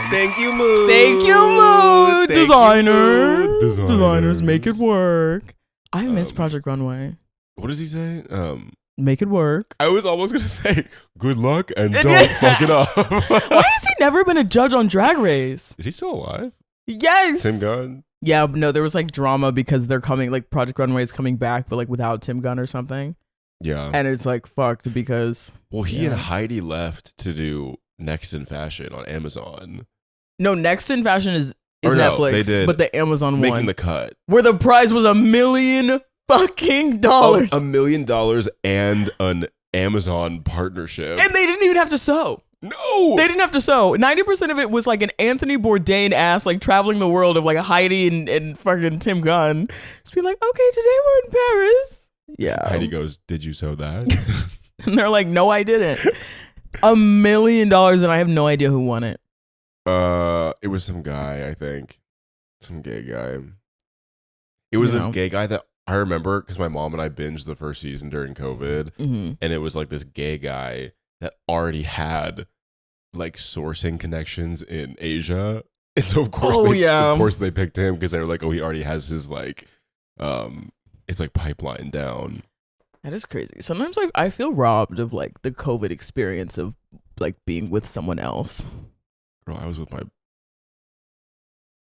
Thank you, Mood. Thank you, Mood. Designers. Designers, make it work. I miss Project Runway. What does he say? Make it work. I was almost going to say, good luck and don't fuck it up. Why has he never been a judge on Drag Race? Is he still alive? Yes. Tim Gunn? Yeah, no, there was like drama because they're coming, like Project Runway is coming back, but like without Tim Gunn or something. Yeah. And it's like fucked because. Well, he and Heidi left to do Next in Fashion on Amazon. No, Next in Fashion is Or no, Netflix, they did but the Amazon Making one. the Cut. Where the prize was $1 million fucking dollars. $1 million and an Amazon partnership. And they didn't even have to sew. No! They didn't have to sew. 90% of it was like an Anthony Bourdain ass, like traveling the world of like Heidi and fucking Tim Gunn. Just be like, okay, today we're in Paris. Yeah. Heidi goes, did you sew that? And they're like, no, I didn't. $1 million and I have no idea who won it. It was some guy, I think. Some gay guy. It was this gay guy that I remember because my mom and I binged the first season during COVID. Mm-hmm. And it was like this gay guy that already had like sourcing connections in Asia. And so of course they picked him because they were like, oh, he already has his like it's like pipeline down. That is crazy. Sometimes like I feel robbed of like the COVID experience of like being with someone else. Girl, I was with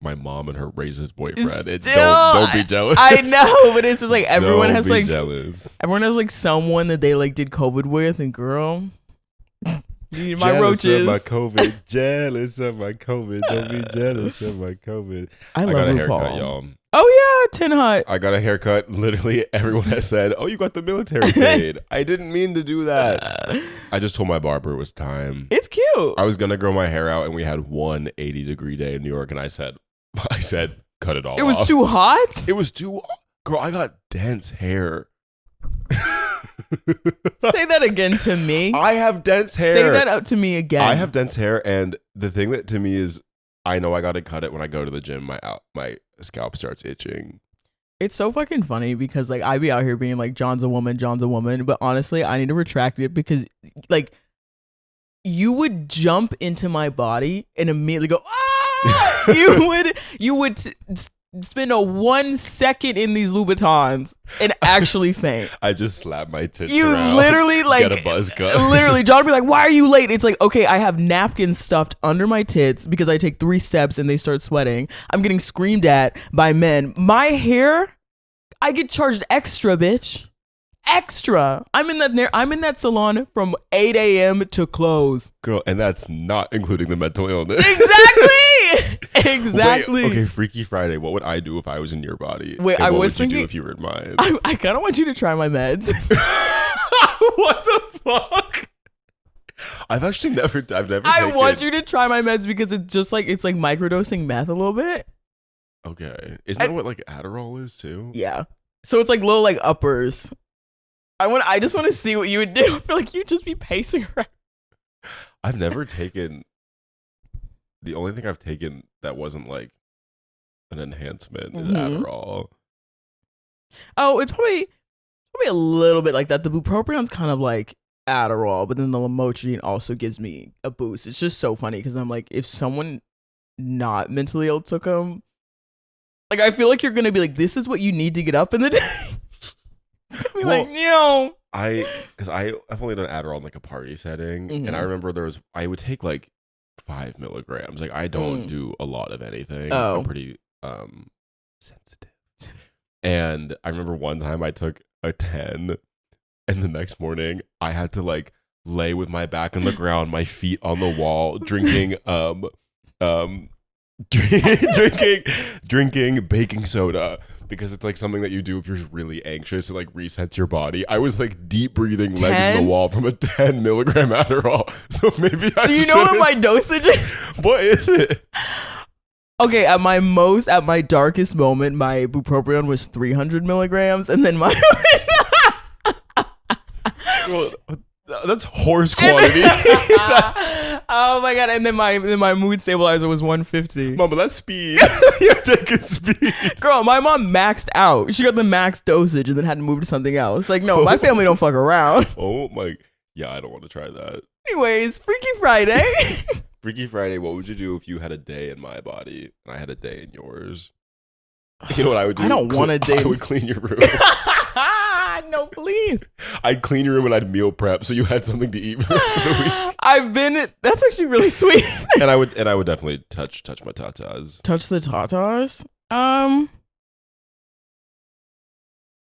my mom and her racist boyfriend. Don't be jealous. I know, but it's just like everyone Don't has be like jealous. Everyone has like someone that they like did COVID with, and girl, you my jealous roaches. Of my COVID. Jealous of my COVID. Don't be jealous of my COVID. I love got a RuPaul. haircut, y'all. Oh yeah, Tin Hut. I got a haircut. Literally, everyone has said, "Oh, you got the military fade." I didn't mean to do that. I just told my barber it was time. It's cute. I was gonna grow my hair out, and we had one 80-degree day in New York, and I said, cut it all. It was off. too hot. It was too. Girl, I got dense hair. Say that again to me. I have dense hair. Say that out to me again. I have dense hair, and the thing that to me is, I know I gotta cut it when I go to the gym. My scalp starts itching. It's so fucking funny because like I be out here being like John's a woman, but honestly I need to retract it because like you would jump into my body and immediately go ah! you would spend a 1 second in these Louboutins and actually faint. I just slap my tits You around, literally like get a buzz cut. Literally, John would be like, "Why are you late?" It's like, okay, I have napkins stuffed under my tits because I take 3 steps and they start sweating. I'm getting screamed at by men. My hair, I get charged extra, bitch. Extra. I'm in that salon from 8 a.m. to close. Girl, and that's not including the mental illness. Exactly. Wait, okay, Freaky Friday. What would I do if I was in your body? Wait, and I what was would you thinking do if you were in mine? I kind of want you to try my meds. What the fuck? I've never. I want you to try my meds because it's like microdosing meth a little bit. Okay, isn't that what like Adderall is too? Yeah. So it's like little like uppers. I just want to see what you would do. I feel like you'd just be pacing around. I've never taken. The only thing I've taken that wasn't like an enhancement is Adderall. Oh, it's probably a little bit like that. The bupropion's kind of like Adderall, but then the lamotrigine also gives me a boost. It's just so funny because I'm like, if someone not mentally ill took them, like I feel like you're gonna be like, this is what you need to get up in the day. Be Well, like, no. Because I've only done Adderall in like a party setting, and I remember I would take like 5 milligrams. Like I don't do a lot of anything. Oh. I'm pretty sensitive. And I remember one time I took a 10, and the next morning I had to like lay with my back on the ground, my feet on the wall, drinking drinking baking soda. Because it's like something that you do if you're really anxious. It like resets your body. I was like deep breathing, legs in the wall from a 10 milligram Adderall. So maybe I Do you know what my dosage is? What is it? Okay, at my darkest moment, my bupropion was 300 milligrams, and then my Well, that's horse quantity. Oh my god! And then my mood stabilizer was 150. Mom, but that's speed. You're taking speed. Girl, my mom maxed out. She got the max dosage and then had to move to something else. Like, no, my family don't fuck around. Oh my, yeah, I don't want to try that. Anyways, Freaky Friday. Freaky Friday, what would you do if you had a day in my body and I had a day in yours? You know what I would do? I don't want a day. I would clean your room. No, please. I'd clean your room and I'd meal prep so you had something to eat for the rest of the week. That's actually really sweet. and I would definitely touch my tatas. Touch the tatas? I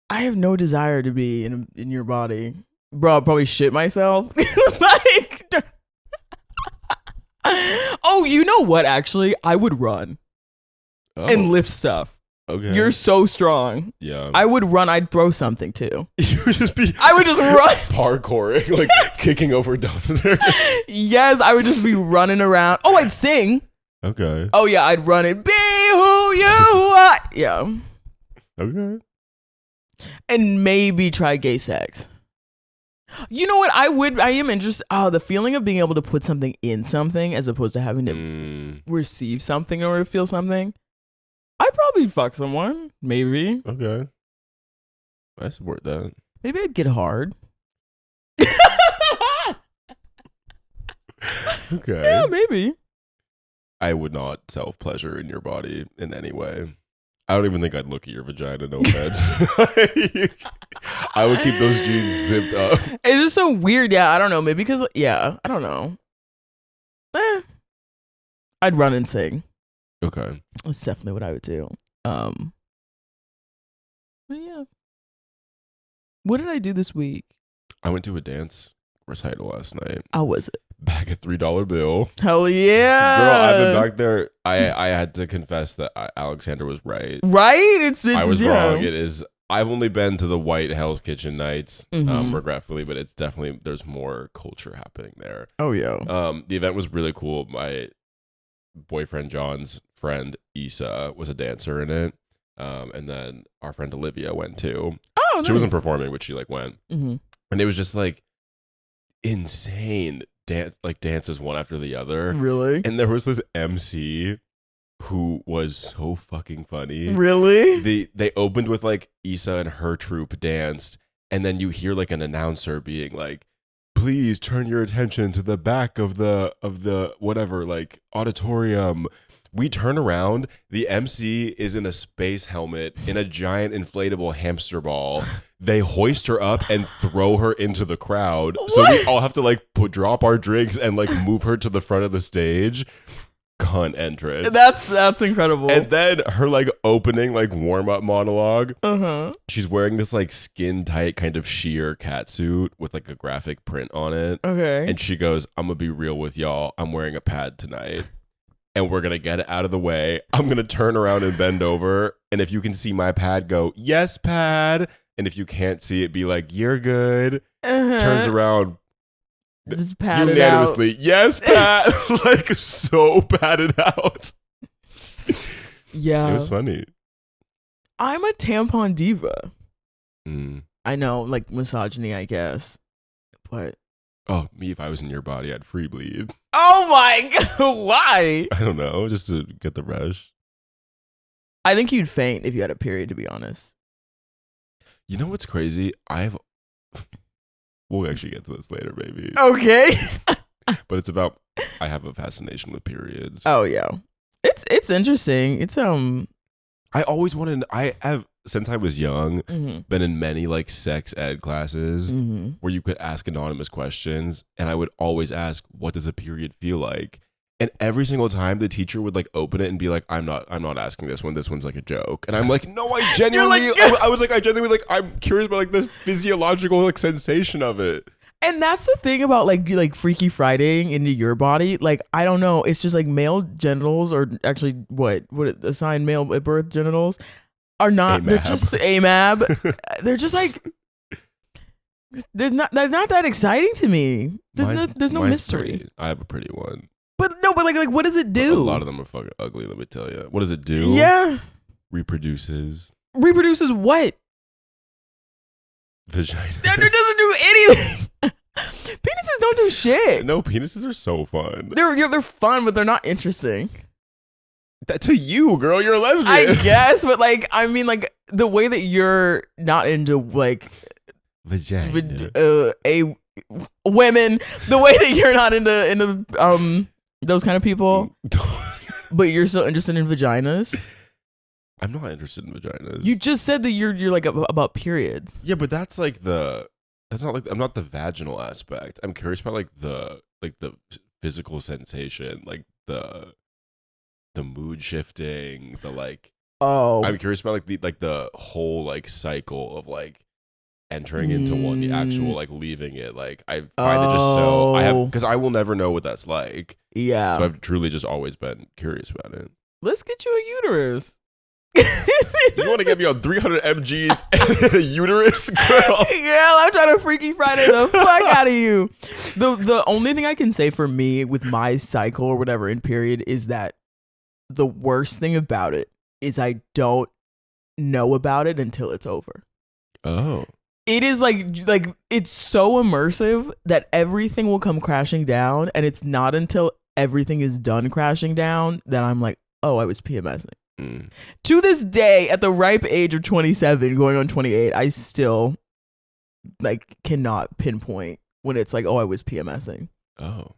have no desire to be in your body. Bro, I'll probably shit myself. Like, oh, you know what? Actually, I would run and lift stuff. Okay, you're so strong. Yeah, I would run. I'd throw something too. You would just be. I would just run, parkouring, like kicking over dumpsters. Yes, I would just be running around. Oh, I'd sing. Okay. Oh yeah, I'd run it. Be who you are. Yeah. Okay. And maybe try gay sex. You know what? I am interested. Oh, the feeling of being able to put something in something as opposed to having to receive something in order to feel something. I'd probably fuck someone. Maybe. Okay. I support that. Maybe I'd get hard. Okay. Yeah, maybe. I would not self-pleasure in your body in any way. I don't even think I'd look at your vagina, no offense. I would keep those jeans zipped up. It's just so weird. Yeah, I don't know. Maybe because, yeah, I don't know. I'd run and sing. Okay. That's definitely what I would do. But yeah. What did I do this week? I went to a dance recital last night. How was it? Back a $3 bill. Hell yeah. Girl, I've been back there. I had to confess that Alexander was right. Right? I was wrong. It is. I've only been to the White Hell's Kitchen nights, regretfully, but it's definitely, there's more culture happening there. Oh, yeah. The event was really cool. My boyfriend John's friend Issa was a dancer in it. And then our friend Olivia went too. Oh, nice. She wasn't performing, but she like went. Mm-hmm. And it was just like insane dances one after the other. Really? And there was this MC who was so fucking funny. Really? They opened with like Issa and her troupe danced, and then you hear like an announcer being like, please turn your attention to the back of the whatever, like auditorium. We turn around, the MC is in a space helmet in a giant inflatable hamster ball. They hoist her up and throw her into the crowd. What? So we all have to like drop our drinks and like move her to the front of the stage. Cunt entrance. That's incredible. And then her like opening like warm-up monologue. Uh-huh. She's wearing this like skin tight kind of sheer catsuit with like a graphic print on it. Okay. And she goes, I'm gonna be real with y'all. I'm wearing a pad tonight. And we're going to get it out of the way. I'm going to turn around and bend over. And if you can see my pad, go, yes, pad. And if you can't see it, be like, you're good. Uh-huh. Turns around. Just pat unanimously, it out. yes, pad. Like, so padded out. Yeah. It was funny. I'm a tampon diva. Mm. I know, like misogyny, I guess. But. Oh, me, if I was in your body, I'd free bleed. Oh my God. Why? I don't know. Just to get the rush. I think you'd faint if you had a period, to be honest. You know what's crazy? We'll actually get to this later, baby. Okay. But it's about, I have a fascination with periods. Oh, yeah. It's interesting. It's, I always wanted, I have, since I was young, been in many like sex ed classes where you could ask anonymous questions, and I would always ask, what does a period feel like? And every single time the teacher would like open it and be like, I'm not asking this one. This one's like a joke. And I'm like, no, I genuinely, I was like, I'm curious about like the physiological like sensation of it. And that's the thing about like Freaky Fridaying into your body. Like, I don't know. It's just like male genitals, or actually what assigned male at birth genitals are not. AMAB. They're just AMAB. They're just like, they're not that exciting to me. There's no mystery. Pretty. I have a pretty one. But like what does it do? A lot of them are fucking ugly, let me tell you. What does it do? Yeah. Reproduces what? Vagina. It doesn't do anything. Penises don't do shit. No, penises are so fun. They're fun, but they're not interesting. That to you, girl, you're a lesbian. I guess, but like, I mean, like the way that you're not into like vagina, women, the way that you're not into Those kind of people. But you're so interested in vaginas. I'm not interested in vaginas. You just said that you're like about periods. Yeah, but that's like that's not like I'm not the vaginal aspect. I'm curious about like the physical sensation, like the mood shifting, the like. Oh, I'm curious about like the whole like cycle of like entering into one, the actual like leaving it. Like I find it just so I have because I will never know what that's like. Yeah. So I've truly just always been curious about it. Let's get you a uterus. You want to get me on 300 mg's uterus, girl? Yeah, I'm trying to Freaky Friday the fuck out of you. The only thing I can say for me with my cycle or whatever in period is that the worst thing about it is I don't know about it until it's over. Oh. It is like it's so immersive that everything will come crashing down, and it's not until everything is done crashing down that I'm like, oh, I was PMSing. To this day, at the ripe age of 27, going on 28, I still like cannot pinpoint when it's like, oh, I was PMSing. Oh.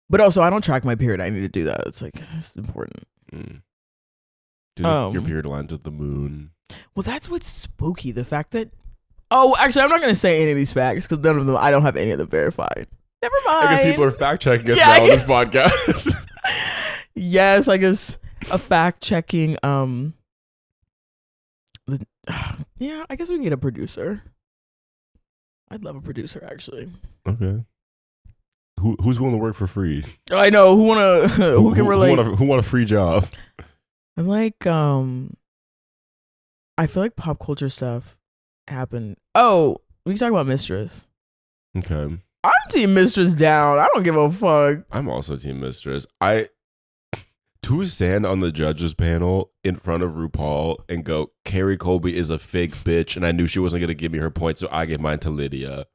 But also, I don't track my period. I need to do that. It's like, it's important. Do your period aligns with the moon? Well, that's what's spooky. The fact that, oh, actually, I'm not going to say any of these facts because none of them, I don't have any of them verified. Never mind. I guess people are fact checking us now on this podcast. Yes, I guess a fact checking. Yeah, I guess we can get a producer. I'd love a producer, actually. Okay. Who's willing to work for free? I know who can relate. Who want a free job? I'm like, I feel like pop culture stuff happened. Oh, we can talk about Mistress. Okay. I'm team Mistress down. I don't give a fuck. I'm also team Mistress. To stand on the judges panel in front of RuPaul and go, Carrie Colby is a fake bitch, and I knew she wasn't going to give me her point, so I gave mine to Lydia.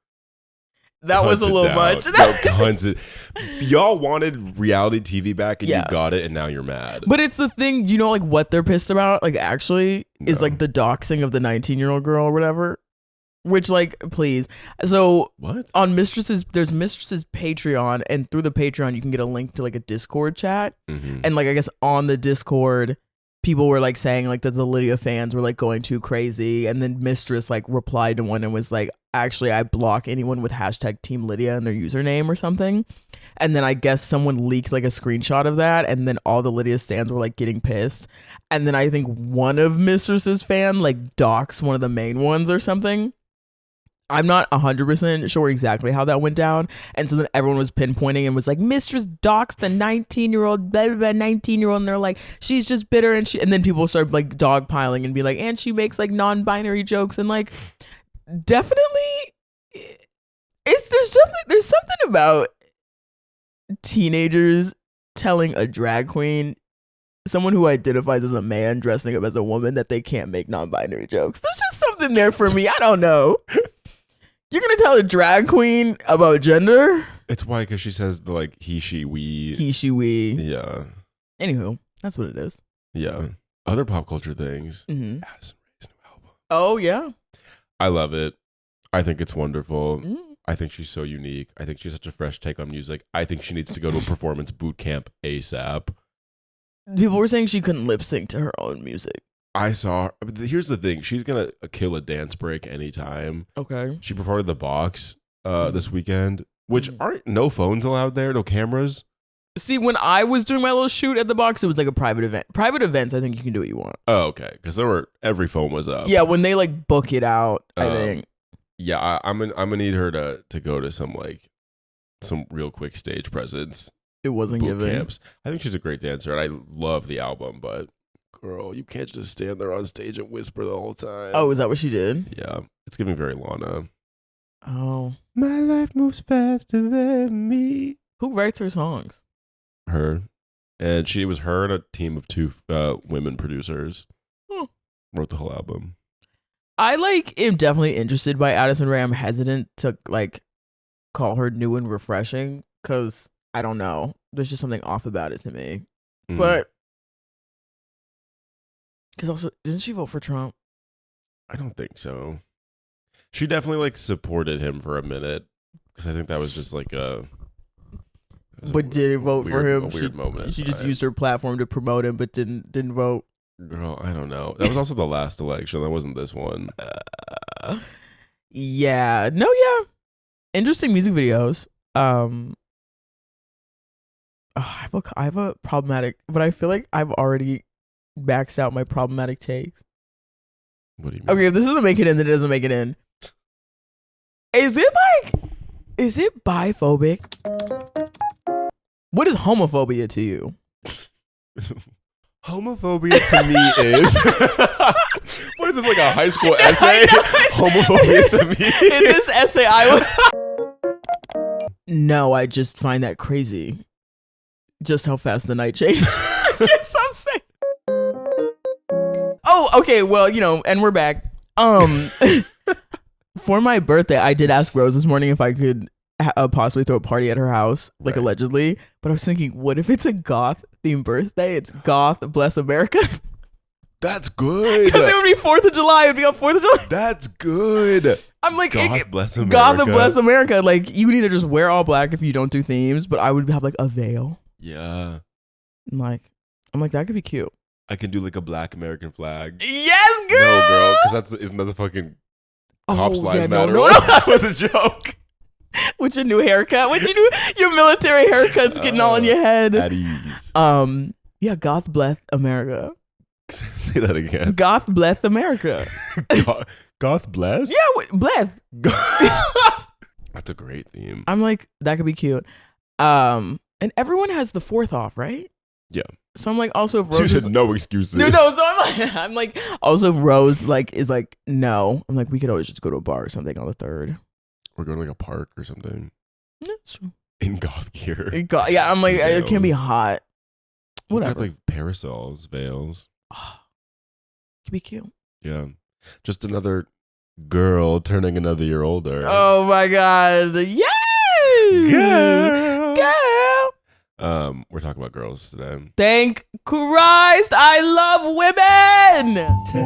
That was a little much. Y'all wanted reality TV back, and you got it, and now you're mad. But it's the thing, you know, like what they're pissed about, like actually, is like the doxing of the 19-year-old girl or whatever. Which, like, please. So what on there's Mistress's Patreon, and through the Patreon you can get a link to like a Discord chat, and like I guess on the Discord people were like saying like that the Lydia fans were like going too crazy, and then Mistress like replied to one and was like, actually I block anyone with hashtag Team Lydia in their username or something, and then I guess someone leaked like a screenshot of that, and then all the Lydia stans were like getting pissed, and then I think one of Mistress's fan like doxed one of the main ones or something. I'm not 100% sure exactly how that went down. And so then everyone was pinpointing and was like, Mistress doxed the 19-year-old, blah, blah, blah, 19-year-old. And they're like, she's just bitter. And then people start like dogpiling and be like, and she makes like non-binary jokes. And like, definitely, there's something about teenagers telling a drag queen, someone who identifies as a man dressing up as a woman, that they can't make non-binary jokes. There's just something there for me. I don't know. You're going to tell a drag queen about gender? It's why, because she says the like he, she, we. He, she, we. Yeah. Anywho, that's what it is. Yeah. Other pop culture things. Mm-hmm. Addison Rae's new album. Oh, yeah. I love it. I think it's wonderful. I think she's so unique. I think she's such a fresh take on music. I think she needs to go to a performance boot camp ASAP. People were saying she couldn't lip sync to her own music. I saw her. Here's the thing. She's going to kill a dance break anytime. Okay. She performed at the Box this weekend, which aren't no phones allowed there, no cameras. See, when I was doing my little shoot at the Box, it was like a private event. Private events, I think you can do what you want. Oh, okay. Because every phone was up. Yeah, when they like book it out, I think. Yeah, I'm gonna need her to go to some real quick stage presence. It wasn't given. Camps. I think she's a great dancer, and I love the album, but girl, you can't just stand there on stage and whisper the whole time. Oh, is that what she did? Yeah, it's giving very Lana. Oh. My life moves faster than me. Who writes her songs? Her. And she was her and a team of two women producers. Wrote the whole album. I am definitely interested by Addison Rae. I'm hesitant to call her new and refreshing because I don't know. There's just something off about it to me. But because also, didn't she vote for Trump? I don't think so. She definitely supported him for a minute because I think that was just But didn't vote for him. A weird moment. She just used her platform to promote him, but didn't vote. Girl, I don't know. That was also the last election. That wasn't this one. Yeah. No, yeah. Interesting music videos. I have a problematic, but I feel like I've already maxed out my problematic takes. What do you mean? Okay, if this doesn't make it in, then it doesn't make it in. Is it biphobic? What is homophobia to you? Homophobia to me is what is this, like a high school essay? Homophobia to me. In this essay, no, I just find that crazy. Just how fast the night changes. Yes, I'm saying. Oh, okay. Well, and we're back. For my birthday, I did ask Rose this morning if I could possibly throw a party at her house, like allegedly. But I was thinking, what if it's a goth themed birthday? It's goth, bless America. That's good. Because it would be 4th of July. It would be on 4th of July. That's good. I'm like, goth, bless America. Goth, bless America. Like, you can either just wear all black if you don't do themes, but I would have like a veil. Yeah. I'm like, that could be cute. I can do like a black American flag. Yes, girl. No, girl, because isn't that the fucking Cops Lives Matter? No. That was a joke. With your new haircut, your military haircut's getting all in your head. At ease. Yeah, goth bless America. Say that again. Goth bless America. Goth bless? Yeah, bless. That's a great theme. I'm like, that could be cute. And everyone has the 4th off, right? Yeah. So I'm like, also if Rose is no excuses. No. So I'm like, also if Rose is like, no. I'm like, we could always just go to a bar or something on the 3rd. Or go to like a park or something. That's true. In goth gear. Yeah, I'm like, it can be hot. Whatever. Have like parasols, veils. Oh, could be cute. Yeah. Just another girl turning another year older. Oh my God. Yes! Girl. We're talking about girls today. Thank Christ, I love women. Take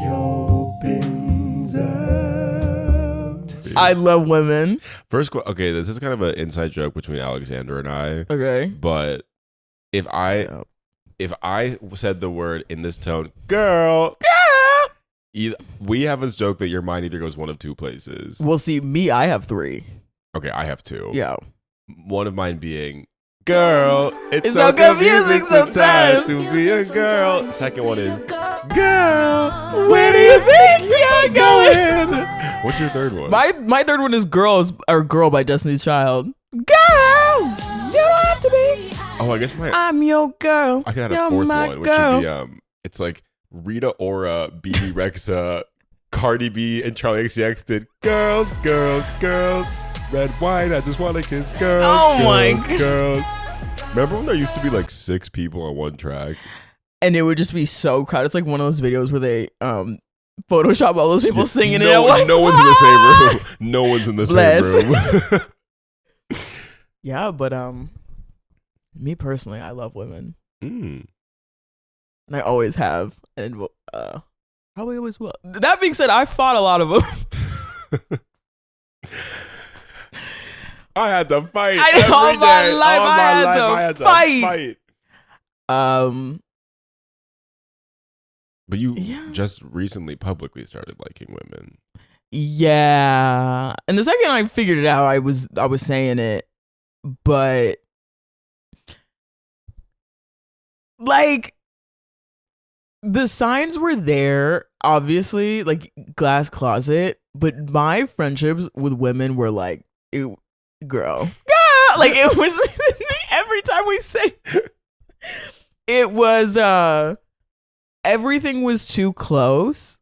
your binz out. I love women. Okay, this is kind of an inside joke between Alexander and I. Okay. But if I said the word in this tone, girl, we have this joke that your mind either goes one of two places. Well, see, me, I have 3. Okay, I have 2. Yeah. One of mine being, girl, it's so confusing sometimes to be a girl. Second one is, girl, where do you think you're going? What's your third one? My third one is Girl by Destiny's Child. Girl, you don't have to be. Oh, I guess I'm your girl. I got a 4th one, which would be it's like Rita Ora, BB Rexa, Cardi B, and Charlie XCX did girls, girls, girls, red wine. I just want to kiss girls. Oh girls, my God. Girls. Remember when there used to be like 6 people on one track? And it would just be so crowded. It's like one of those videos where they Photoshop all those people singing it. No one's in the same room. No one's in the same room. Yeah, but me personally, I love women. And I always have, and probably always will. That being said, I fought a lot of them. I had to fight. All my life I had to fight. But you just recently publicly started liking women. Yeah. And the second I figured it out, I was saying it, but like the signs were there, obviously, like glass closet, but my friendships with women were like, girl, like it was every time we say it was everything was too close.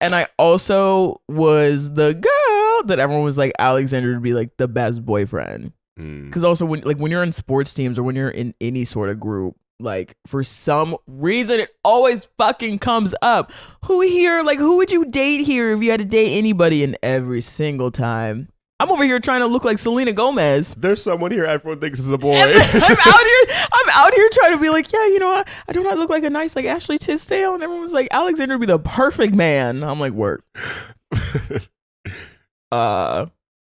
And I also was the girl that everyone was like, Alexander would be like the best boyfriend. Because also when you're in sports teams or when you're in any sort of group, like for some reason it always fucking comes up. Who would you date here if you had to date anybody? And every single time I'm over here trying to look like Selena Gomez. There's someone here everyone thinks is a boy. I'm out here trying to be like, yeah, I do not look like a nice like Ashley Tisdale. And everyone was like, Alexander would be the perfect man. I'm like, work.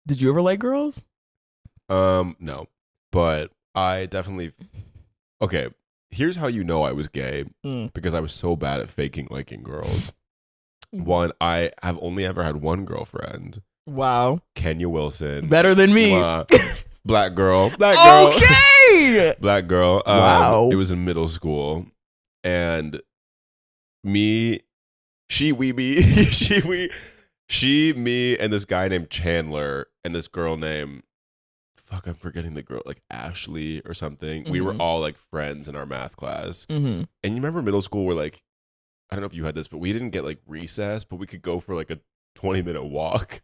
Did you ever like girls? No. But I definitely okay. Here's how you know I was gay because I was so bad at faking liking girls. One, I have only ever had one girlfriend. Wow. Kenya Wilson. Better than me. Black girl. Okay. Black girl. Wow. It was in middle school. And me, me, and this guy named Chandler and this girl named, I'm forgetting the girl, like Ashley or something. We were all like friends in our math class. And you remember middle school where like, I don't know if you had this, but we didn't get like recess, but we could go for like a 20-minute walk.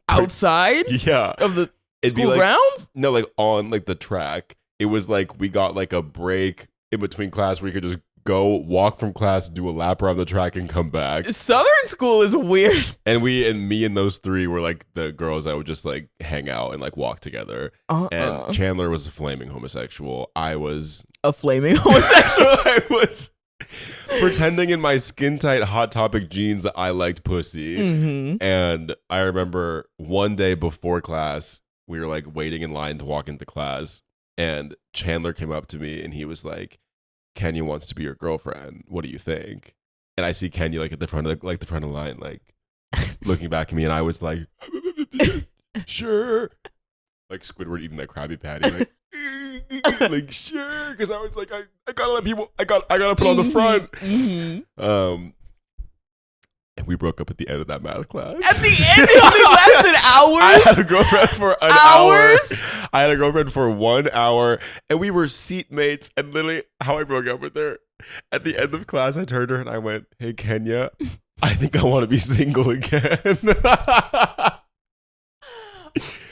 Outside? Yeah. Of the It'd school be like, grounds? No, like on like the track. It was like we got like a break in between class where you could just go walk from class, do a lap around the track, and come back. Southern school is weird. And me and those three were like the girls that would just like hang out and like walk together. And Chandler was a flaming homosexual. I was a flaming homosexual. I was pretending in my skin tight Hot Topic jeans that I liked pussy. And I remember one day before class, we were like waiting in line to walk into class, and Chandler came up to me and he was like, Kenya wants to be your girlfriend. What do you think? And I see Kenya like at the front of the line, like looking back at me, and I was like, sure. Like Squidward eating that Krabby Patty, like, like sure, because I was like, I gotta let people, I gotta put on the front. And we broke up at the end of that math class. At the end, it only lasted hours. I had a girlfriend for an hour. I had a girlfriend for 1 hour, and we were seatmates. And literally, how I broke up with her, at the end of class, I turned to her and I went, "Hey Kenya, I think I want to be single again."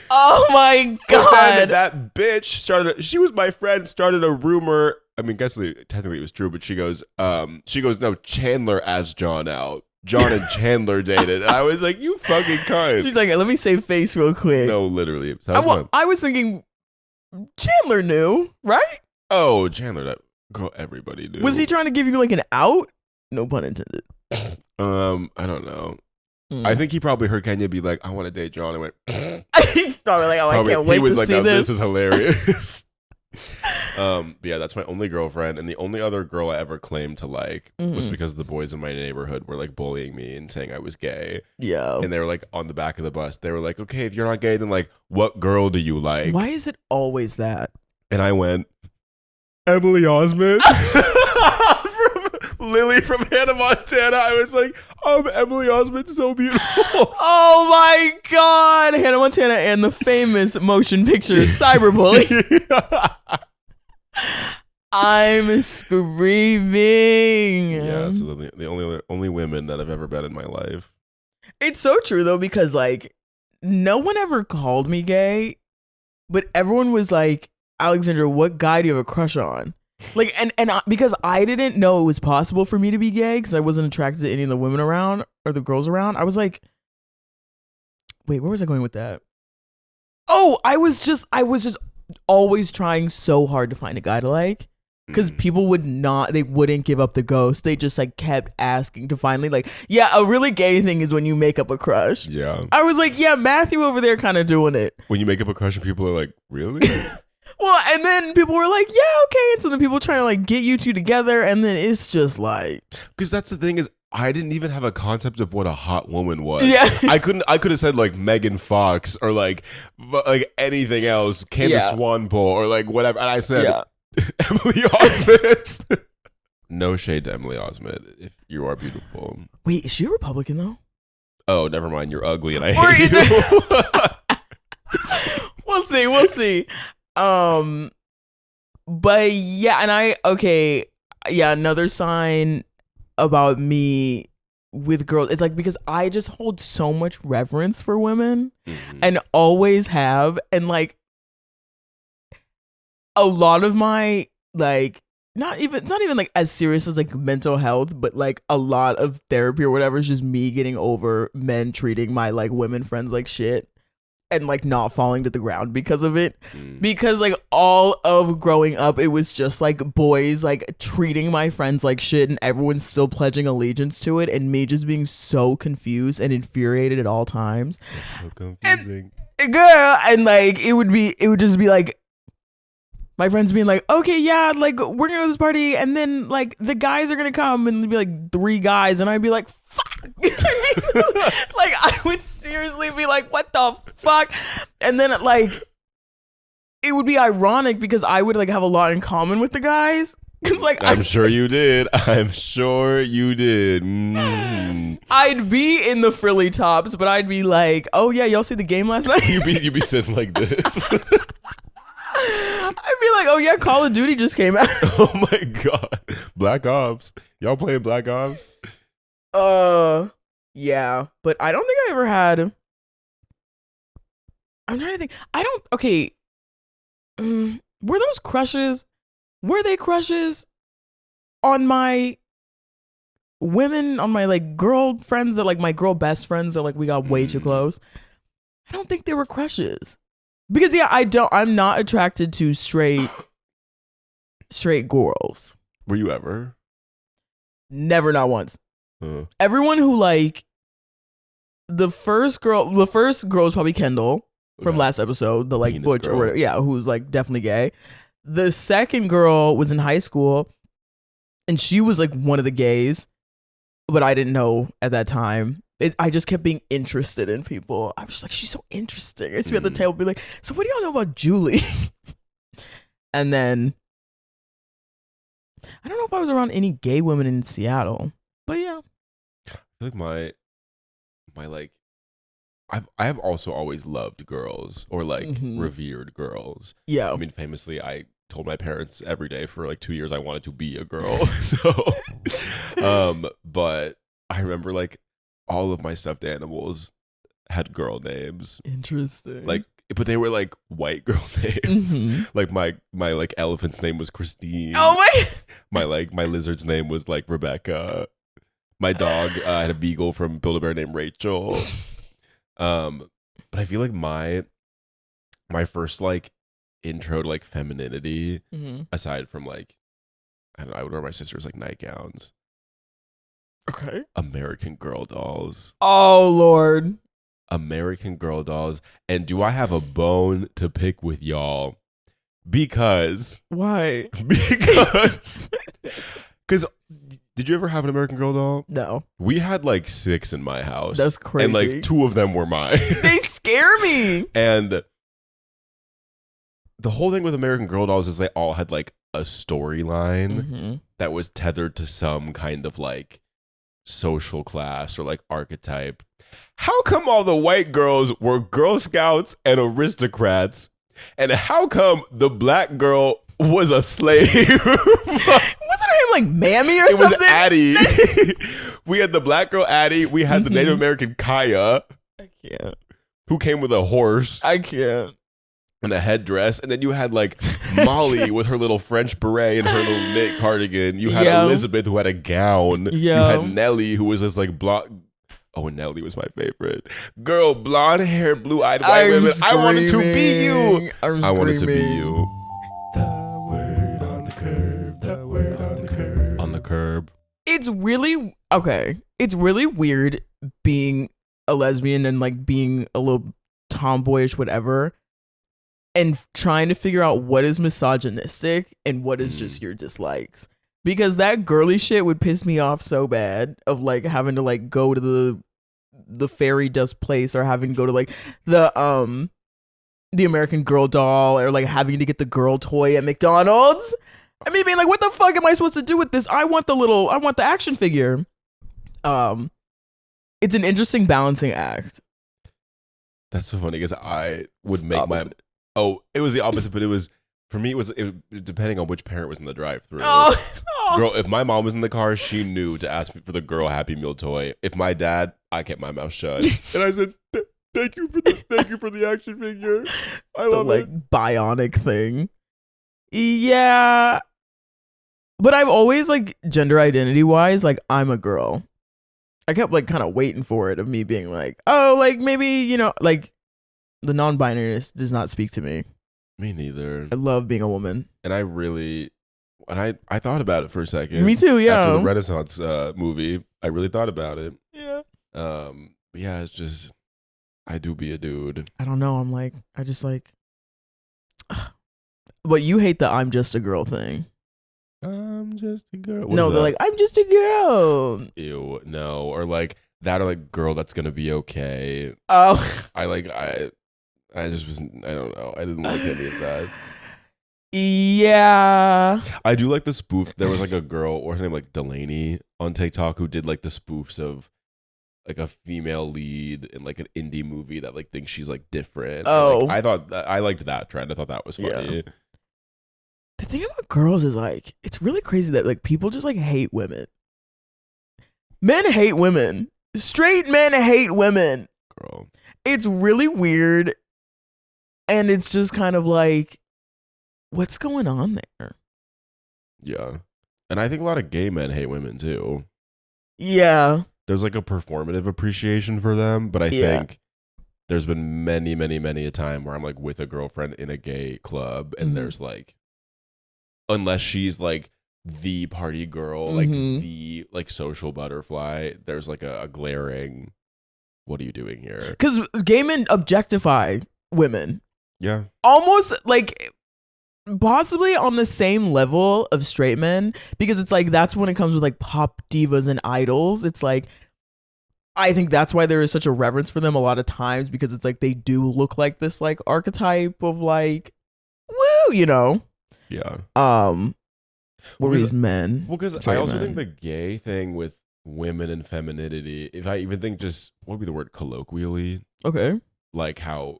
Oh my God. That bitch she was my friend, started a rumor. I mean, technically it was true, but she goes, no, Chandler asked John out. John and Chandler dated. And I was like, you fucking cunt. She's like, let me save face real quick. No, literally. I was thinking Chandler knew, right? Oh, Chandler, that girl, everybody knew. Was he trying to give you like an out? No pun intended. I don't know. I think he probably heard Kenya be like, I want to date John, and went probably like, I can't wait to see this. This is hilarious. Yeah, that's my only girlfriend, and the only other girl I ever claimed to like was because the boys in my neighborhood were like bullying me and saying I was gay. Yeah. And they were like on the back of the bus, they were like, okay, if you're not gay, then like, what girl do you like? Why is it always that? And I went, Emily Osment. Lily from Hannah Montana. I was like, Emily Osment's so beautiful. Oh my God. Hannah Montana and the famous motion picture Cyberbully. I'm screaming. Yeah, so the only women that I've ever been in my life. It's so true though, because like no one ever called me gay, but everyone was like, Alexandra, what guy do you have a crush on? Like, because I didn't know it was possible for me to be gay because I wasn't attracted to any of the women around or the girls around. I was like, wait, where was I going with that? Oh, I was just always trying so hard to find a guy to like, because people wouldn't give up the ghost. They just like kept asking to finally like, yeah, a really gay thing is when you make up a crush. Yeah. I was like, yeah, Matthew over there kind of doing it. When you make up a crush and people are like, really? Well, and then people were like, yeah, okay. And so then people trying to like get you two together. And then it's just like. Because that's the thing is, I didn't even have a concept of what a hot woman was. Yeah. I could have said like Megan Fox or like anything else, Candace Swanpoel or like whatever. And I said Emily Osment. No shade to Emily Osment if you are beautiful. Wait, is she a Republican though? Oh, never mind. You're ugly and I hate you. We'll see. But yeah, another sign about me with girls, it's like because I just hold so much reverence for women and always have, and like a lot of my like it's not even like as serious as like mental health, but like a lot of therapy or whatever is just me getting over men treating my like women friends like shit. And like not falling to the ground because of it. Because like all of growing up, it was just like boys like treating my friends like shit and everyone's still pledging allegiance to it. And me just being so confused and infuriated at all times. That's so confusing. And, girl, and like it would just be like, my friends being like, okay, yeah, like we're gonna go to this party, and then like the guys are gonna come, and there'd be like 3 guys, and I'd be like, fuck. Like I would seriously be like, what the fuck? And then like it would be ironic because I would like have a lot in common with the guys. Cause like I'm sure you did. I'm sure you did. I'd be in the frilly tops, but I'd be like, oh yeah, y'all see the game last night? you'd be sitting like this. I'd be like, oh yeah, Call of Duty just came out. Oh my god, Black Ops. Y'all playing Black Ops? Yeah, but I don't think I ever had. I'm trying to think. Okay. Were those crushes? Were they crushes on my women, on my like girl friends, that like my girl best friends that like we got way too close? I don't think they were crushes. Because yeah, I'm not attracted to straight girls. Were you ever? Never, not once. Everyone who like the first girl was probably Kendall from last episode, the like Penis butch girl. or whatever, yeah, who's like definitely gay. The second girl was in high school, and she was like one of the gays, but I didn't know at that time. I just kept being interested in people. I was just like, she's so interesting. I used to be at the table, be like, so what do y'all know about Julie? And then I don't know if I was around any gay women in Seattle, but yeah. I feel like my like I have also always loved girls, or like revered girls. Yeah. I mean, famously, I told my parents every day for like 2 years I wanted to be a girl. So but I remember like all of my stuffed animals had girl names. Interesting. Like, but they were like white girl names. Like my like elephant's name was Christine. Oh my lizard's name was like Rebecca. My dog had a beagle from Build-A-Bear named Rachel. But I feel like my first like intro to like femininity, aside from like, I don't know, I would wear my sister's like nightgowns. Okay. American Girl dolls. Oh Lord. American Girl dolls. And do I have a bone to pick with y'all? Because why? Because did you ever have an American Girl doll? No. We had like 6 in my house. That's crazy. And like 2 of them were mine. They scare me. And the whole thing with American Girl dolls is they all had like a storyline that was tethered to some kind of like social class or like archetype. How come all the white girls were Girl Scouts and aristocrats? And how come the black girl was a slave? Wasn't her name like Mammy or something? It was Addie. We had the black girl Addie. We had the Native American Kaya. I can't. Who came with a horse. I can't. And a headdress. And then you had like Molly with her little French beret and her little knit cardigan. You had Elizabeth who had a gown. You had Nellie who was this like blonde. Oh, Nellie was my favorite. Girl, blonde hair, blue-eyed white women. I wanted to be you. I wanted to be you. The word on the curb. The word on the curb. On the curb. It's really weird being a lesbian and like being a little tomboyish, whatever, and trying to figure out what is misogynistic and what is just your dislikes. Because that girly shit would piss me off so bad, of like having to like go to the fairy dust place, or having to go to like the American Girl doll, or like having to get the girl toy at McDonald's. I mean, being like, what the fuck am I supposed to do with this? I want the action figure. It's an interesting balancing act. That's so funny because I would make it was the opposite, but it was, for me, it was depending on which parent was in the drive-thru. Girl, if my mom was in the car, she knew to ask me for the girl Happy Meal toy. If my dad, I kept my mouth shut. And I said, thank you for the action figure. I love the, like, bionic thing. Yeah. But I've always, like, gender identity-wise, like, I'm a girl. I kept, like, kind of waiting for it, of me being like, oh, like, maybe, you know, like, the non-binariness does not speak to me. Me neither. I love being a woman. And I thought about it for a second. Me too, yeah. After the Renaissance movie, I really thought about it. Yeah. Yeah, it's just, I do be a dude. I don't know. I'm like, I just like, But you hate the "I'm just a girl" thing. I'm just a girl. No, they're like, "I'm just a girl." Ew, no. Or like that, or like, girl, that's gonna be okay. Oh, I just wasn't. I don't know. I didn't like any of that. Yeah. I do like the spoof. There was like a girl, or her name like Delaney on TikTok, who did like the spoofs of like a female lead in like an indie movie that like thinks she's like different. Oh, like, I thought I liked that trend. I thought that was funny. Yeah. The thing about girls is like, it's really crazy that like people just like hate women. Men hate women. Straight men hate women. Girl, it's really weird, and it's just kind of like, what's going on there? Yeah, and I think a lot of gay men hate women too. Yeah. There's like a performative appreciation for them, but I think there's been many, many, many a time where I'm like with a girlfriend in a gay club, and there's like, unless she's like the party girl, like the like social butterfly, there's like a glaring, what are you doing here? Because gay men objectify women. Yeah. Almost like possibly on the same level of straight men, because it's like that's when it comes with like pop divas and idols. It's like, I think that's why there is such a reverence for them a lot of times, because it's like they do look like this like archetype of like, woo, you know. Yeah. Whereas men. Well, because I also think the gay thing with women and femininity, if I even think just, what would be the word, colloquially? Okay. Like how,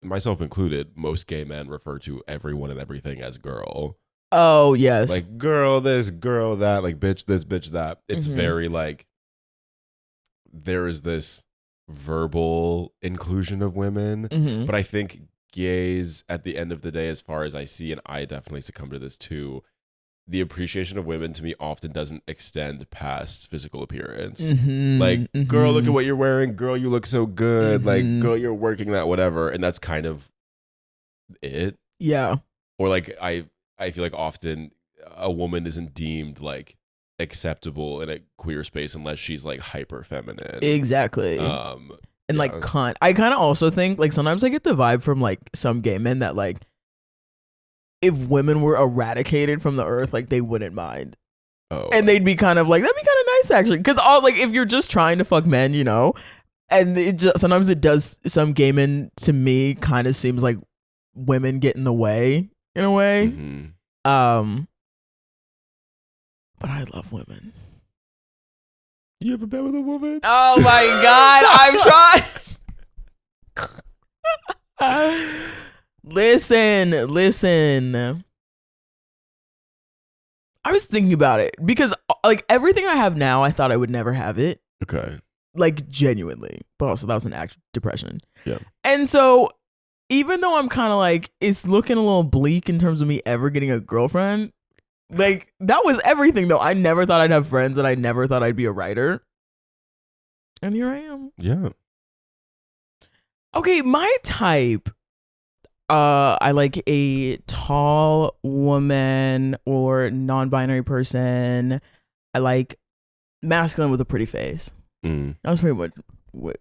myself included, most gay men refer to everyone and everything as girl. Oh, yes. Like girl this, girl that, like bitch this, bitch that. It's very like, there is this verbal inclusion of women. But I think gays, at the end of the day, as far as I see, and I definitely succumb to this too, the appreciation of women to me often doesn't extend past physical appearance. Like, girl, look at what you're wearing. Girl, you look so good. Like, girl, you're working that, whatever. And that's kind of it. Yeah. Or like, I feel like often a woman isn't deemed like acceptable in a queer space unless she's like hyper feminine. Exactly. And like cunt. I kind of also think like sometimes I get the vibe from like some gay men that like, if women were eradicated from the earth, like they wouldn't mind. Oh. And they'd be kind of like, that'd be kind of nice actually. Because all like, if you're just trying to fuck men, you know, and it just, sometimes it does, some gay men to me kind of seems like women get in the way in a way. But I love women. You ever been with a woman? Oh my God, I'm trying. Listen. I was thinking about it because like everything I have now, I thought I would never have it. Okay. Like genuinely. But also that was an act of depression. Yeah. And so even though I'm kind of like, it's looking a little bleak in terms of me ever getting a girlfriend, like that was everything though. I never thought I'd have friends, and I never thought I'd be a writer. And here I am. Yeah. Okay, my type. I like a tall woman or non-binary person. I like masculine with a pretty face. That was pretty much what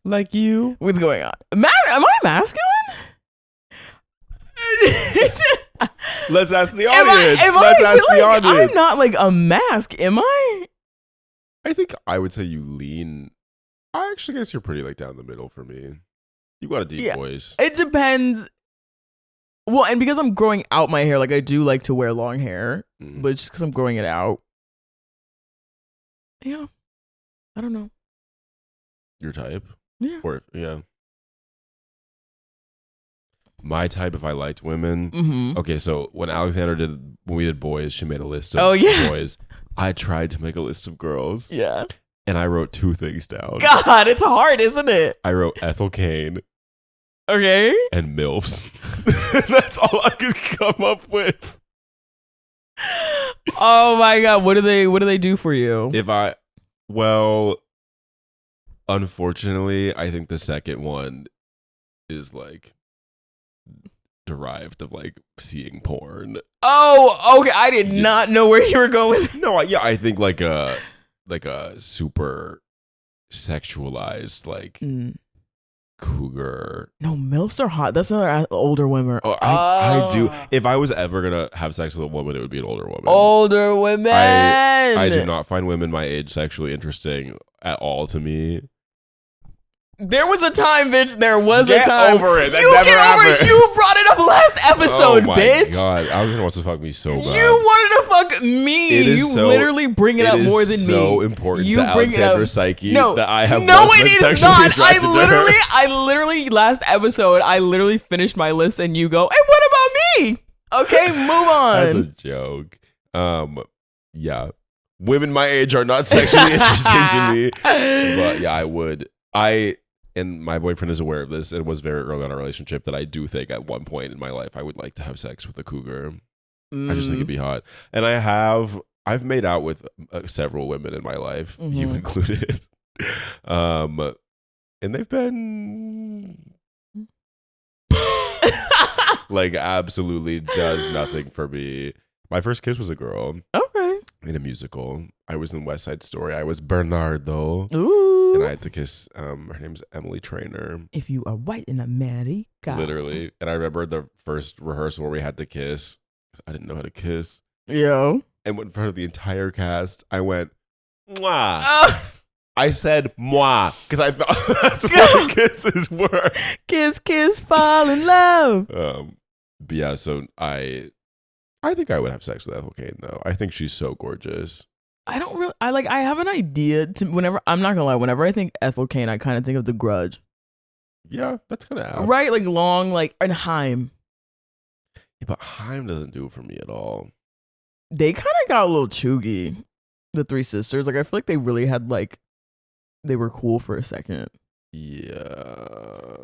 like you. What's going on? Am I masculine? Let's ask the audience. Let's ask the audience. I'm not like a mask, am I? I think I would say you lean. I actually guess you're pretty like down the middle for me. You got a deep voice. It depends. Well, and because I'm growing out my hair, like I do like to wear long hair, but just because I'm growing it out. Yeah. I don't know. Your type? Yeah. Or, yeah. My type, if I liked women. Okay, so when we did boys, she made a list of boys. I tried to make a list of girls. Yeah. And I wrote two things down. God, it's hard, isn't it? I wrote Ethel Cain. Okay. And MILFs. That's all I could come up with. Oh my God. What do they do for you? Unfortunately, I think the second one is like derived of like seeing porn. Oh, okay. I did not know where you were going with. No, yeah, I think like a super sexualized like cougar. No, MILFs are hot. That's another older women. Oh, I do. If I was ever gonna have sex with a woman, it would be an older woman. Older women. I do not find women my age sexually interesting at all to me. There was a time, bitch. There was Get a time. over it. That you never get over happened. it. You brought it up last episode, oh my bitch. God, Alexander wants to fuck me so bad. You wanted to fuck me. You literally bring it up more than me. It is so important you to bring Alexander's psyche no, that I have no, once it been is sexually not. attracted to her. I literally last episode, I literally finished my list and you go, hey, what about me? Okay, move on. That's a joke. Yeah. Women my age are not sexually interesting to me. But yeah, I would. And my boyfriend is aware of this and was very early in our relationship that I do think at one point in my life I would like to have sex with a cougar. I just think it'd be hot. And I've made out with several women in my life, you included. And they've been like absolutely does nothing for me. My first kiss was a girl. Okay. In a musical. I was in West Side Story. I was Bernardo. Ooh. And I had to kiss, her name's Emily Trainor. If you are white and American. Literally. And I remember the first rehearsal where we had to kiss. I didn't know how to kiss. Yo. And in front of the entire cast, I went, mwah. I said mwah because I thought that's what kisses were. Kiss, kiss, fall in love. But yeah, so I think I would have sex with Ethel Cain though. I think she's so gorgeous. I have an idea I'm not gonna lie, whenever I think Ethel Cain, I kind of think of The Grudge. Yeah, that's kind of apt. Right, like long, like, and Haim. Yeah, but Haim doesn't do it for me at all. They kind of got a little chuggy, the three sisters. Like, I feel like they really had, like, they were cool for a second. Yeah.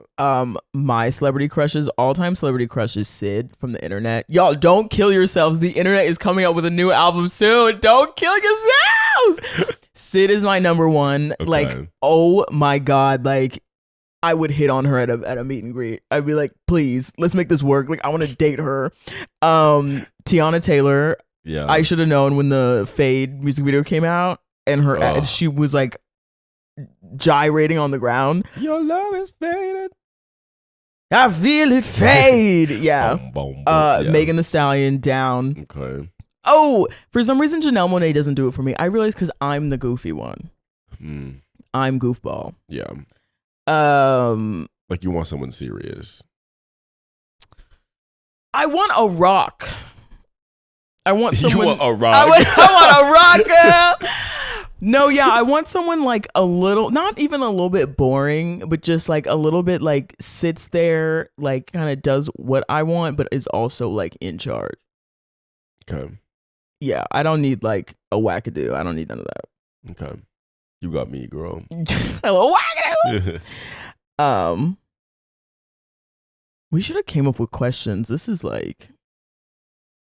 My celebrity crushes, all-time celebrity crush is Sid from the internet. Y'all, don't kill yourselves. The internet is coming out with a new album soon. Don't kill yourselves. Sid is my number one. Okay. Like, oh my God. Like, I would hit on her at a meet and greet. I'd be like, please, let's make this work. Like, I want to date her. Tiana Taylor. Yeah. I should have known when the Fade music video came out and and she was like gyrating on the ground. Your love is faded. I feel it fade. Yeah. Boom, boom, boom. Yeah. Megan Thee Stallion, Down. Okay. Oh, for some reason Janelle Monáe doesn't do it for me. I realize because I'm the goofy one. I'm goofball. Yeah. Like you want someone serious. I want a rock. I want someone. You want a rock? I want a rock, girl. No, yeah, I want someone like a little, not even a little bit boring, but just like a little bit like sits there, like kind of does what I want, but is also like in charge. Okay. Yeah, I don't need like a wackadoo. I don't need none of that. Okay. You got me, girl. Hello, wackadoo. We should have came up with questions. This is like.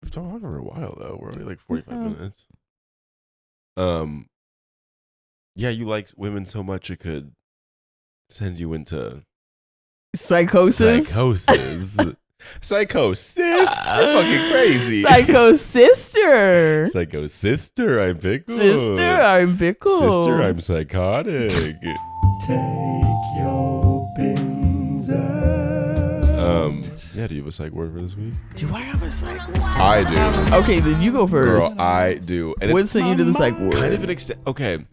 We've talked for a while though. We're only like 45 minutes. Yeah, you like women so much it could send you into psychosis. Psychosis. You're fucking crazy. Psycho sister. Psycho sister, I'm pickle. Sister, I'm pickle. Sister, I'm psychotic. Take your binz. Yeah, do you have a psych word for this week? Do I have a psych word? I do. Okay, then you go first. Girl, I do. And what sent you to the psych word? Kind of an okay.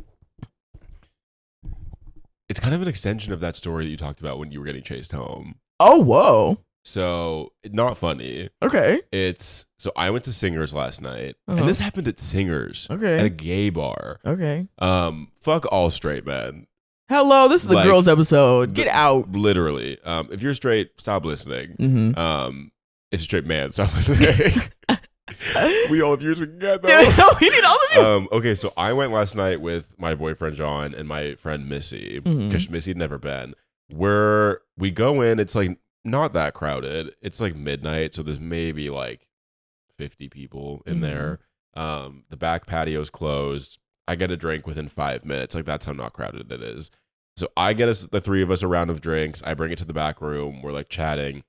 It's kind of an extension of that story that you talked about when you were getting chased home. Oh, whoa. So, not funny. Okay. So I went to Singers last night, and this happened at Singers. Okay. At a gay bar. Okay. Fuck all straight men. Hello, this is the girls episode. Get out. Literally. If you're straight, stop listening. Mm-hmm. If you're straight man, stop listening. We all have years we can get though. We need all of you. Okay, so I went last night with my boyfriend John and my friend Missy, because Missy had never been. We go in, it's like not that crowded. It's like midnight, so there's maybe like 50 people in there. The back patio's closed. I get a drink within 5 minutes. Like that's how not crowded it is. So I get the three of us a round of drinks. I bring it to the back room. We're like chatting.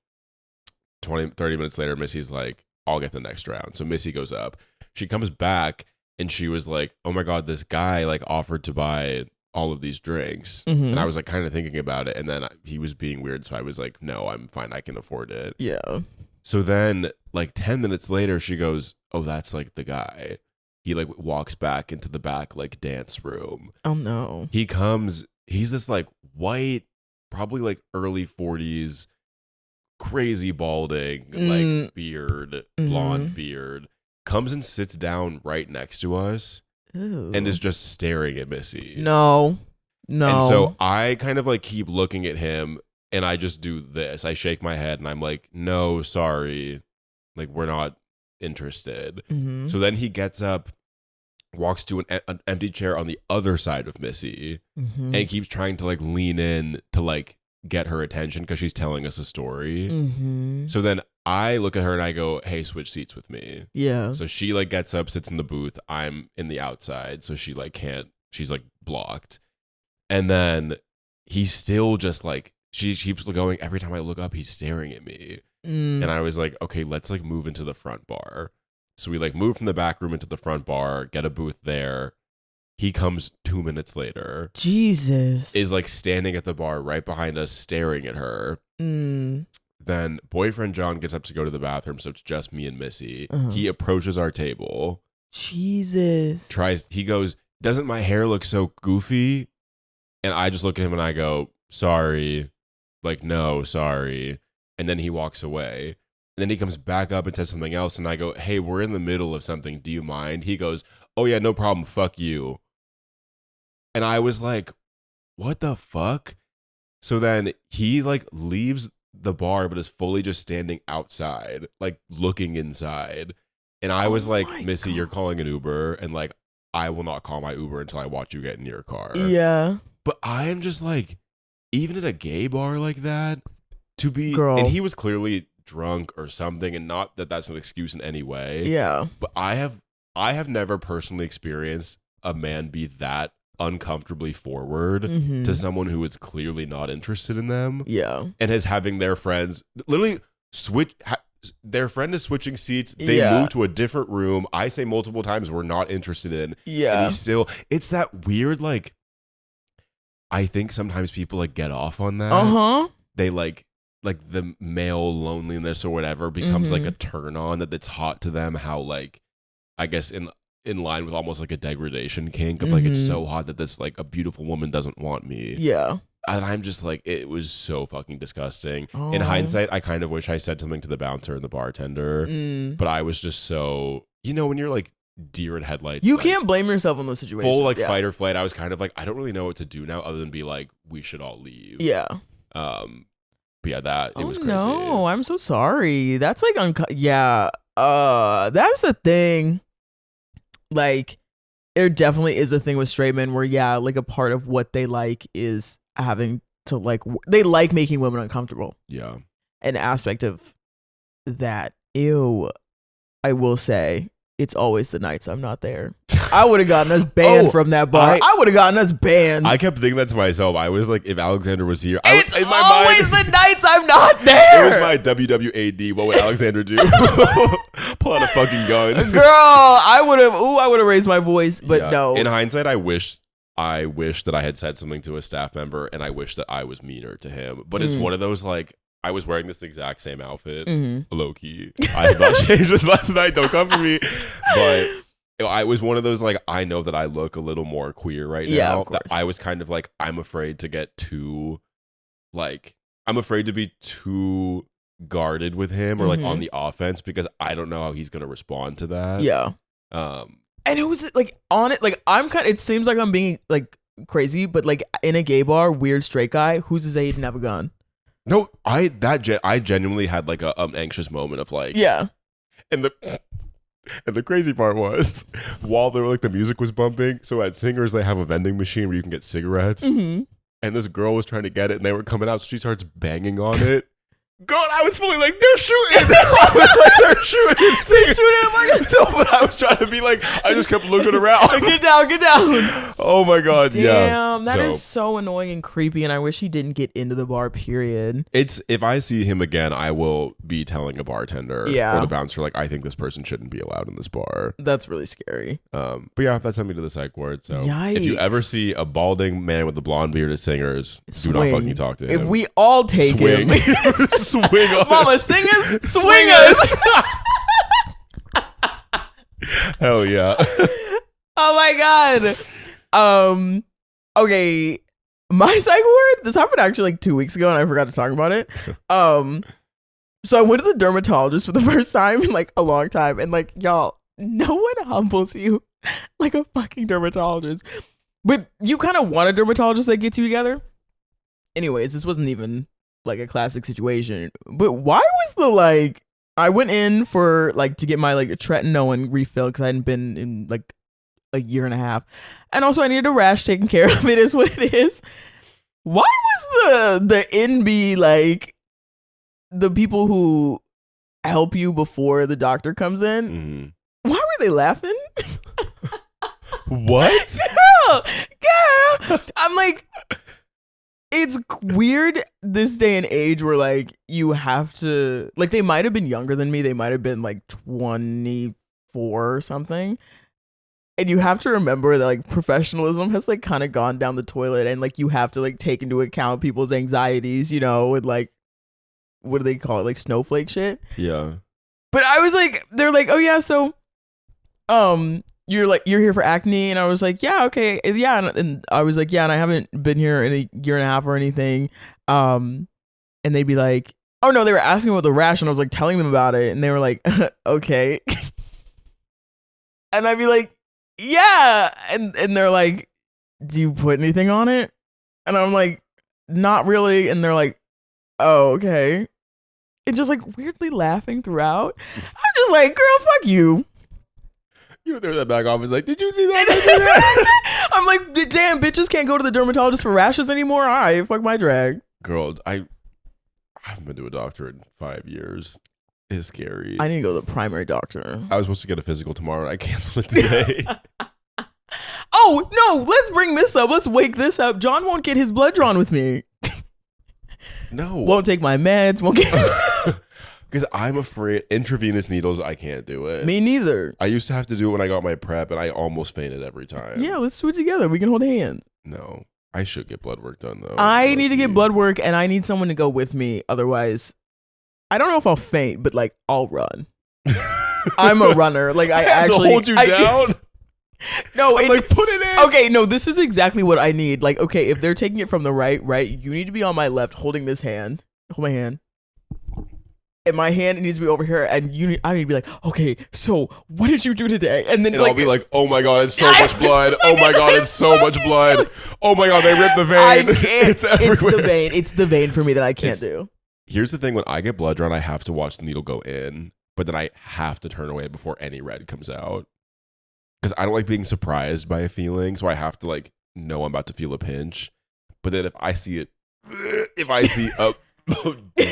30 minutes later, Missy's like, I'll get the next round. So Missy goes up. She comes back and she was like, oh my God, this guy like offered to buy all of these drinks. And I was like kind of thinking about it, and then he was being weird, so I was like, no, I'm fine, I can afford it. Yeah. So then like 10 minutes later she goes, oh, that's like the guy. He like walks back into the back like dance room. Oh no. He comes, he's this like white, probably like early 40s, crazy balding, like beard, blonde beard, comes and sits down right next to us. Ew. And is just staring at Missy. No. And so I kind of like keep looking at him, and I just do this. I shake my head and I'm like, no, sorry. Like, we're not interested. So then he gets up, walks to an empty chair on the other side of Missy, and keeps trying to like lean in to like get her attention because she's telling us a story. So then I look at her and I go, hey, switch seats with me. Yeah. So she like gets up, sits in the booth. I'm in the outside. So she like can't, she's like blocked. And then he's still just like, she keeps going. Every time I look up, he's staring at me. And I was like, okay, let's like move into the front bar. So we like move from the back room into the front bar, get a booth there. He comes 2 minutes later. Jesus. Is like standing at the bar right behind us, staring at her. Then boyfriend John gets up to go to the bathroom, so it's just me and Missy. He approaches our table. Jesus. He goes, doesn't my hair look so goofy? And I just look at him and I go, sorry. Like, no, sorry. And then he walks away. And then he comes back up and says something else. And I go, hey, we're in the middle of something. Do you mind? He goes, oh yeah, no problem. Fuck you. And I was like, what the fuck? So then he like leaves the bar, but is fully just standing outside, like looking inside. And I was like, Missy, you're calling an Uber. And like, I will not call my Uber until I watch you get in your car. Yeah. But I am just like, even at a gay bar like that, to be, Girl. And he was clearly drunk or something, and not that that's an excuse in any way. Yeah. But I have never personally experienced a man be that uncomfortably forward to someone who is clearly not interested in them. Yeah. And is having their friends literally their friend is switching seats. They move to a different room. I say multiple times we're not interested in. Yeah. And he's still, it's that weird, like, I think sometimes people like get off on that. They like the male loneliness or whatever becomes like a turn on, that it's hot to them. How like, I guess in line with almost like a degradation kink of like, it's so hot that this like a beautiful woman doesn't want me. Yeah. And I'm just like, it was so fucking disgusting. In hindsight, I kind of wish I said something to the bouncer and the bartender, but I was just so, you know, when you're like deer in headlights, you like, can't blame yourself in those situations. Full like fight or flight. I was kind of like, I don't really know what to do now other than be like, we should all leave. Yeah. But yeah, it was crazy. No, I'm so sorry. That's like that's a thing. Like, there definitely is a thing with straight men where like a part of what they like is having to like, they like making women uncomfortable. Yeah. An aspect of that. Ew. I will say, it's always the nights I'm not there. I would have gotten us banned from that bar. I would have gotten us banned. I kept thinking that to myself. I was like, if Alexander was here, it's in my always mind, the nights I'm not there. It was my WWAD. What would Alexander do? Pull out a fucking gun. Girl, I would have raised my voice, but no. In hindsight, I wish that I had said something to a staff member, and I wish that I was meaner to him. But it's one of those like, I was wearing this exact same outfit, low key. I did not change this last night. Don't come for me. But I was one of those like, I know that I look a little more queer right now. That I was kind of like, I'm afraid to get too, like, I'm afraid to be too guarded with him or like on the offense because I don't know how he's gonna respond to that. Yeah. And it was like on it, like I'm kind of. It seems like I'm being like crazy, but like in a gay bar, weird straight guy who's to say he didn't have a gun. No, I genuinely had like a anxious moment of like, and the crazy part was while there were like the music was bumping, so at Singers they have a vending machine where you can get cigarettes, and this girl was trying to get it and they were coming out, so she starts banging on it, God, I was fully like, they're shooting. I was like, they're shooting. They're shooting. No, but I was trying to be like, I just kept looking around. Get down. Oh my God. Damn, that is so annoying and creepy. And I wish he didn't get into the bar, period. It's, if I see him again, I will be telling a bartender or the bouncer, like, I think this person shouldn't be allowed in this bar. That's really scary. But yeah, that sent me to the psych ward. So Yikes. If you ever see a balding man with a blonde bearded singers, do not fucking talk to him. If we all take him. Swing on. Mama, sing us, swing us. Hell yeah. Oh my God. Okay. My psych ward, this happened actually like 2 weeks ago and I forgot to talk about it. So I went to the dermatologist for the first time in like a long time. And like, y'all, no one humbles you like a fucking dermatologist. But you kind of want a dermatologist that gets you together. Anyways, this wasn't even like a classic situation. But why was the like, I went in for like to get my like tretinoin refill because I hadn't been in like a year and a half. And also I needed a rash taken care of. It is what it is. Why was the NB like the people who help you before the doctor comes in? Mm-hmm. Why were they laughing? What? Girl. I'm like, it's weird this day and age where like you have to, like, they might have been younger than me. They might have been like 24 or something. And you have to remember that like professionalism has like kind of gone down the toilet, and like you have to like take into account people's anxieties, you know, with like, what do they call it? Like snowflake shit. Yeah. But I was like, they're like, oh yeah, so you're here for acne, and I was like, yeah, okay, yeah, and I was like, yeah, and I haven't been here in a year and a half or anything, and they'd be like, oh no, they were asking about the rash, and I was like telling them about it, and they were like, okay, and I'd be like, yeah, and they're like, do you put anything on it? And I'm like, not really, and they're like, oh, okay, and just like weirdly laughing throughout. I'm just like, girl, fuck you. You were there in that back office like, did you see that? I'm like, damn, bitches can't go to the dermatologist for rashes anymore. All right, fuck my drag. Girl, I haven't been to a doctor in 5 years. It's scary. I need to go to the primary doctor. I was supposed to get a physical tomorrow. I canceled it today. Oh, no, let's bring this up. Let's wake this up. John won't get his blood drawn with me. No. Won't take my meds. Won't get... Because I'm afraid intravenous needles, I can't do it. Me neither. I used to have to do it when I got my prep, and I almost fainted every time. Yeah, let's do it together. We can hold hands. No, I should get blood work done, though. I need to get blood work, and I need someone to go with me. Otherwise, I don't know if I'll faint, but like, I'll run. I'm a runner. Like, I actually... to hold you down? No, like, put it in. Okay, no, this is exactly what I need. Like, okay, if they're taking it from the right, you need to be on my left holding this hand. Hold my hand. And my hand needs to be over here, and I need to be like, okay, so what did you do today? And then I'll be like, oh my God, it's so much blood. Oh my God, it's so much blood. Oh my God, they ripped the vein. I can't. It's everywhere. It's the vein for me that I can't do. Here's the thing, when I get blood drawn, I have to watch the needle go in, but then I have to turn away before any red comes out. Because I don't like being surprised by a feeling, so I have to like know I'm about to feel a pinch. But then if I see a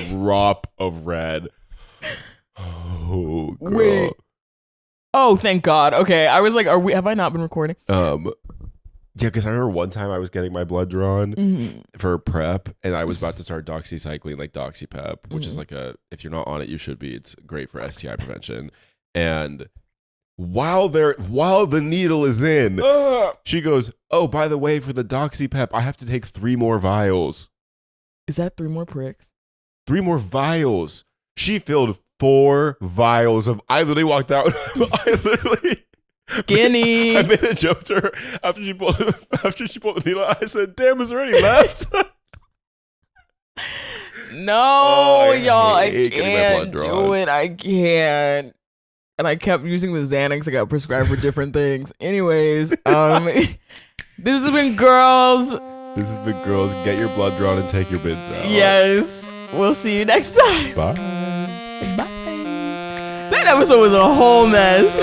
drop of red, oh girl. Wait. Oh, thank God. Okay, I was like, have I not been recording? Yeah, because I remember one time I was getting my blood drawn for prep, and I was about to start doxycycline, like DoxyPep, which is like if you're not on it, you should be. It's great for STI prevention. And while the needle is in, she goes, oh, by the way, for the DoxyPep, I have to take 3 more vials. Is that 3 more pricks? 3 more vials. She filled 4 vials of. I literally walked out. Skinny. I made a joke to her after she pulled the needle out. I said, "Damn, is there any left?" No, y'all, I can't do it. I can't. And I kept using the Xanax I got prescribed for different things. Anyways, this has been Girls. This has been Girls. Get your blood drawn and take your binz out. Yes. We'll see you next time. Bye. Bye. That episode was a whole mess.